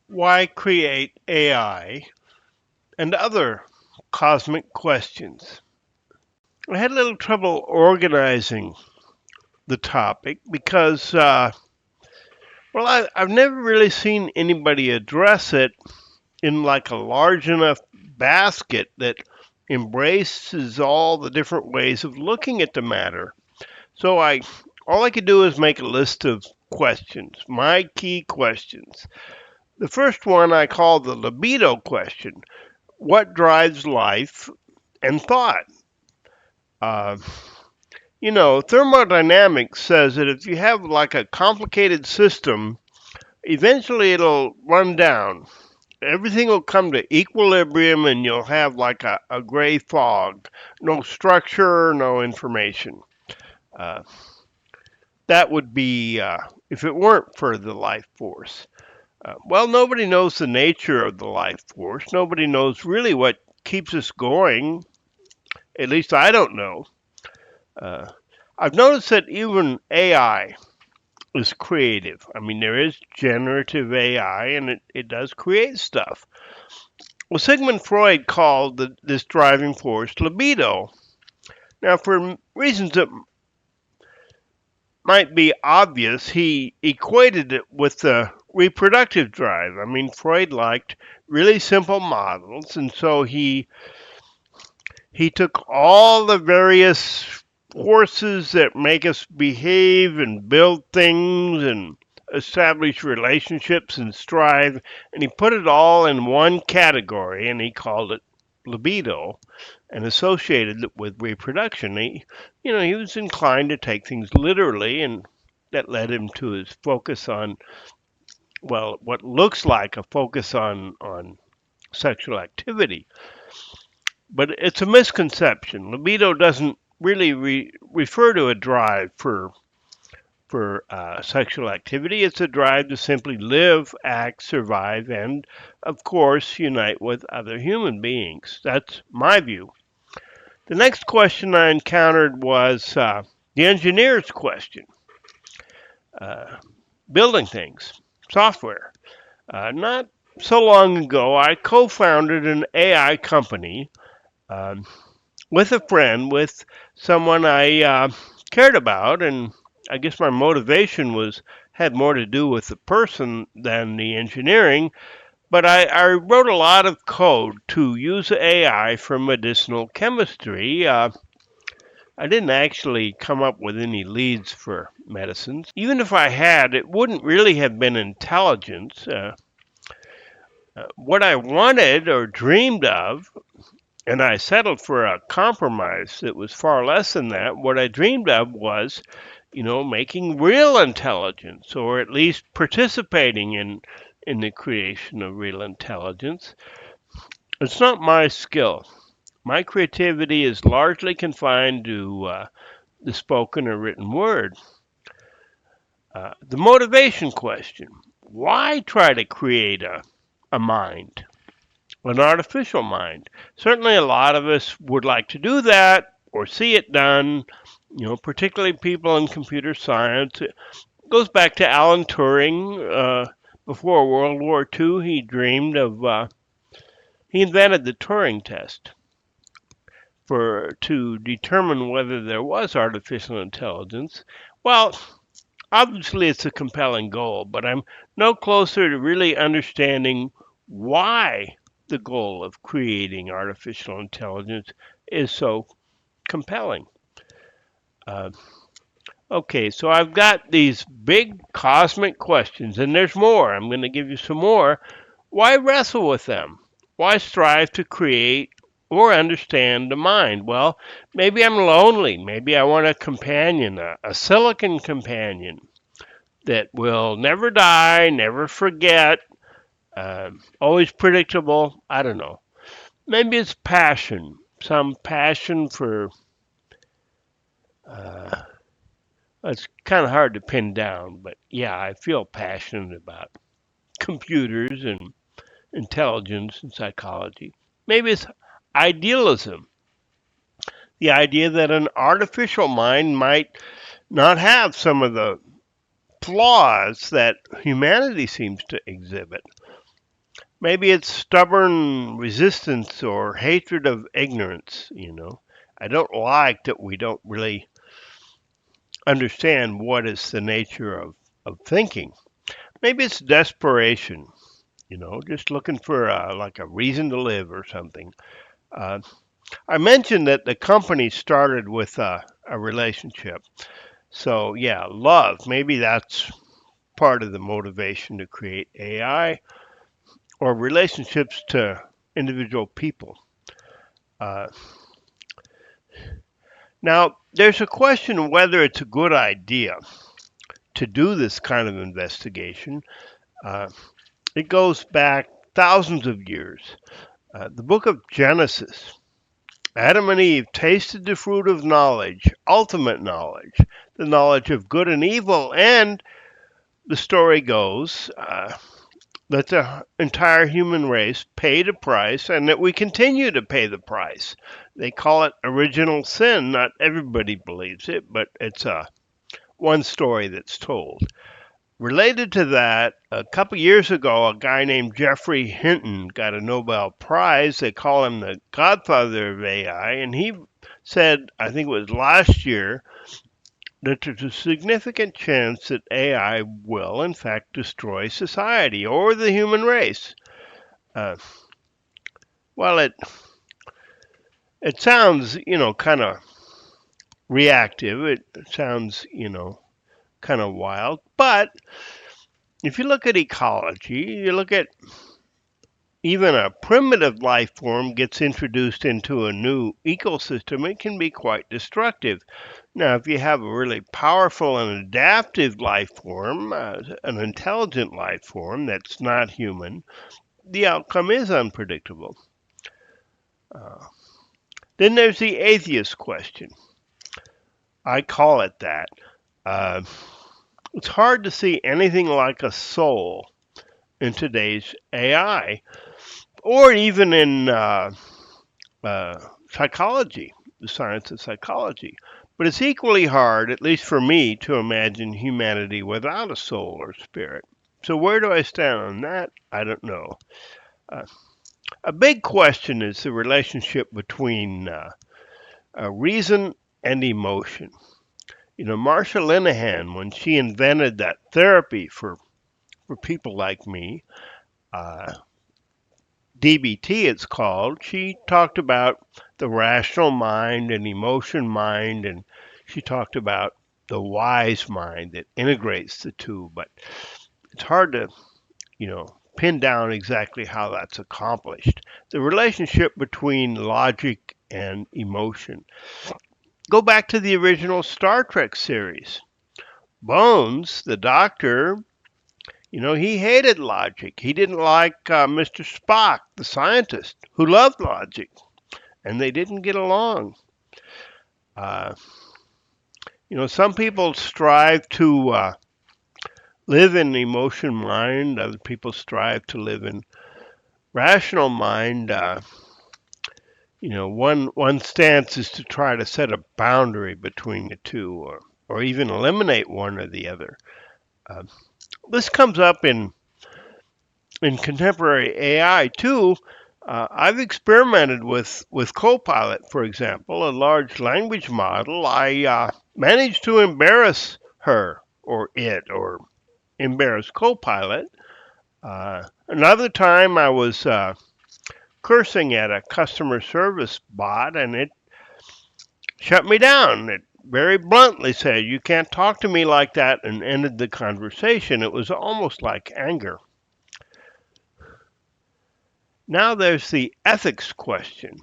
Why create AI and other cosmic questions? I had a little trouble organizing the topic because, I've never really seen anybody address it in like a large enough basket that embraces all the different ways of looking at the matter. So all I could do is make a list of questions, my key questions. The first one I call the libido question. What drives life and thought? Uh, thermodynamics says that if you have like a complicated system, eventually it'll run down. Everything will come to equilibrium and you'll have like a gray fog. No structure, no information. Uh, that would be if it weren't for the life force. Nobody knows the nature of the life force. Nobody knows really what keeps us going. At least I don't know. Uh, I've noticed that even AI is creative. I mean, there is generative AI and it does create stuff. Well, Sigmund Freud called this driving force libido. Now, for reasons that might be obvious, he equated it with the reproductive drive. I mean, Freud liked really simple models, and so he took all the various forces that make us behave and build things and establish relationships and strive, and he put it all in one category, and he called it libido and associated it with reproduction. He was inclined to take things literally, and that led him to his focus on, what looks like a focus on sexual activity. But it's a misconception. Libido doesn't really refer to a drive for sexual activity. It's a drive to simply live, act, survive, and of course unite with other human beings. That's my view. The next question I encountered was the engineer's question, uh, building things, software. Not so long ago, I co founded an AI company um, with a friend, with someone I cared about, and I guess my motivation had more to do with the person than the engineering. But I wrote a lot of code to use AI for medicinal chemistry. I didn't actually come up with any leads for medicines. Even if I had, it wouldn't really have been intelligence. What I wanted or dreamed of, and I settled for a compromise that was far less than that. What I dreamed of was, making real intelligence, or at least participating in the creation of real intelligence. It's not my skill. My creativity is largely confined to the spoken or written word. The motivation question: why try to create a mind? An artificial mind. Certainly, a lot of us would like to do that or see it done, particularly people in computer science. It goes back to Alan Turing. Before World War II, he invented the Turing test to determine whether there was artificial intelligence. Well, obviously, it's a compelling goal, but I'm no closer to really understanding why the goal of creating artificial intelligence is so compelling. Uh, okay, so I've got these big cosmic questions, and there's more. I'm going to give you some more. Why wrestle with them? Why strive to create or understand the mind? Well, maybe I'm lonely. Maybe I want a companion, a silicon companion that will never die, never forget, always predictable. I don't know. Maybe it's passion, some passion for. Uh, it's kind of hard to pin down, but yeah, I feel passionate about computers and intelligence and psychology. Maybe it's idealism, the idea that an artificial mind might not have some of the flaws that humanity seems to exhibit. Maybe it's stubborn resistance or hatred of ignorance. I don't like that we don't really understand what is the nature of thinking. Maybe it's desperation, just looking for like a reason to live or something. Uh, I mentioned that the company started with a relationship. So, yeah, love, maybe that's part of the motivation to create AI or relationships to individual people. Uh, Now, there's a question whether it's a good idea to do this kind of investigation. Uh, it goes back thousands of years. The book of Genesis, Adam and Eve tasted the fruit of knowledge, ultimate knowledge, the knowledge of good and evil, and the story goes that the entire human race paid a price and that we continue to pay the price. They call it original sin. Not everybody believes it, but it's one story that's told. Related to that, a couple years ago, a guy named Geoffrey Hinton got a Nobel Prize. They call him the godfather of AI, and he said, I think it was last year, that there's a significant chance that AI will, in fact, destroy society or the human race. Uh, well, it sounds, kind of reactive. It sounds, kind of wild. But if you look at ecology, you look at even a primitive life form gets introduced into a new ecosystem, it can be quite destructive. Now, if you have a really powerful and adaptive life form, an intelligent life form that's not human, the outcome is unpredictable. Uh, then there's the atheist question. I call it that. Uh, it's hard to see anything like a soul in today's AI, or even in psychology, the science of psychology. But it's equally hard, at least for me, to imagine humanity without a soul or spirit. So where do I stand on that? I don't know. Uh, a big question is the relationship between reason and emotion. Marsha Linehan, when she invented that therapy for people like me, uh, DBT it's called, she talked about the rational mind and emotion mind, and she talked about the wise mind that integrates the two. But it's hard to, pin down exactly how that's accomplished. The relationship between logic and emotion. Go back to the original Star Trek series. Bones, the doctor, he hated logic. He didn't like Mr. Spock, the scientist, who loved logic, and they didn't get along. Uh, some people strive to live in emotion mind. Other people strive to live in rational mind. One stance is to try to set a boundary between the two, or even eliminate one or the other. Uh, this comes up in contemporary AI too. I've experimented with Copilot, for example, a large language model. I managed to embarrass her or it or embarrass Copilot. Another time I was cursing at a customer service bot and it shut me down. It very bluntly said, "You can't talk to me like that," and ended the conversation. It was almost like anger. Now there's the ethics question.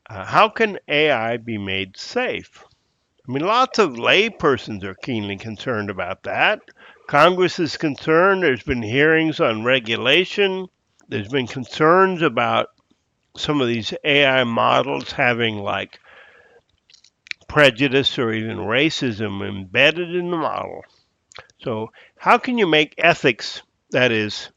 How can AI be made safe? I mean, lots of laypersons are keenly concerned about that. Congress is concerned. There's been hearings on regulation. There's been concerns about some of these AI models having like prejudice or even racism embedded in the model. So, how can you make ethics, that is,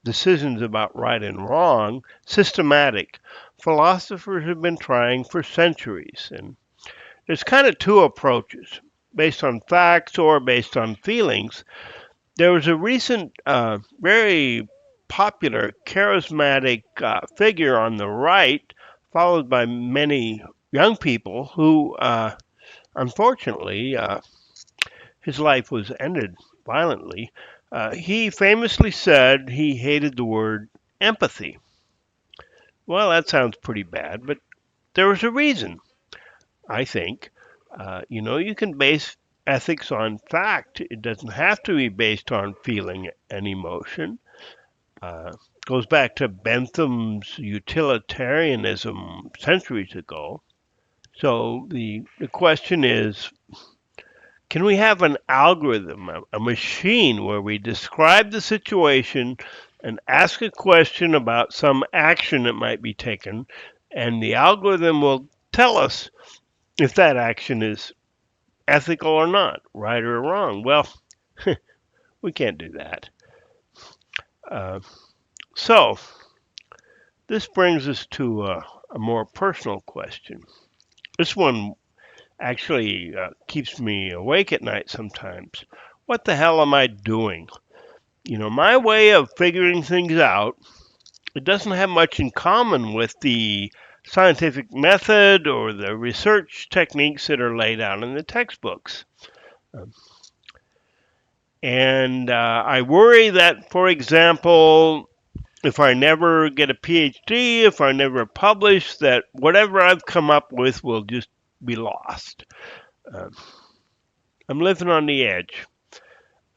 decisions about right and wrong, systematic? Philosophers have been trying for centuries, and there's kind of two approaches based on facts or based on feelings. There was a recent, very popular, charismatic figure on the right, followed by many young people who, unfortunately, his life was ended violently. He famously said he hated the word empathy. Well, that sounds pretty bad, but there was a reason, I think. You can base ethics on fact. It doesn't have to be based on feeling and emotion. Uh, Goes back to Bentham's utilitarianism centuries ago. So the question is, can we have an algorithm, a machine where we describe the situation and ask a question about some action that might be taken, and the algorithm will tell us if that action is ethical or not, right or wrong? Well, we can't do that. Uh, so, this brings us to a more personal question. This one actually keeps me awake at night sometimes. What the hell am I doing? My way of figuring things out, it doesn't have much in common with the scientific method or the research techniques that are laid out in the textbooks. And I worry that, for example, if I never get a PhD, if I never publish, that whatever I've come up with will just be lost. Uh, I'm living on the edge.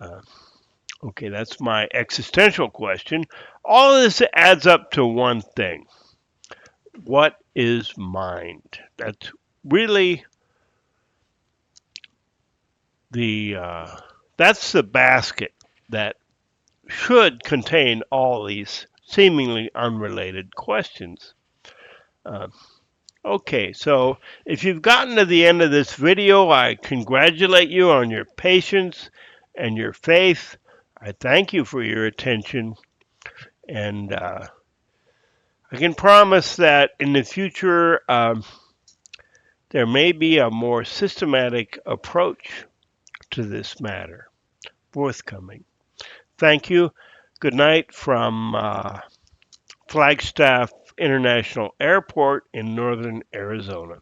Uh, okay, that's my existential question. All of this adds up to one thing. What is mind? That's really the that's the basket that should contain all these seemingly unrelated questions. Uh, okay, so if you've gotten to the end of this video, I congratulate you on your patience and your faith. I thank you for your attention, and I can promise that in the future there may be a more systematic approach to this matter forthcoming. Thank you. Good night from Flagstaff International Airport in northern Arizona.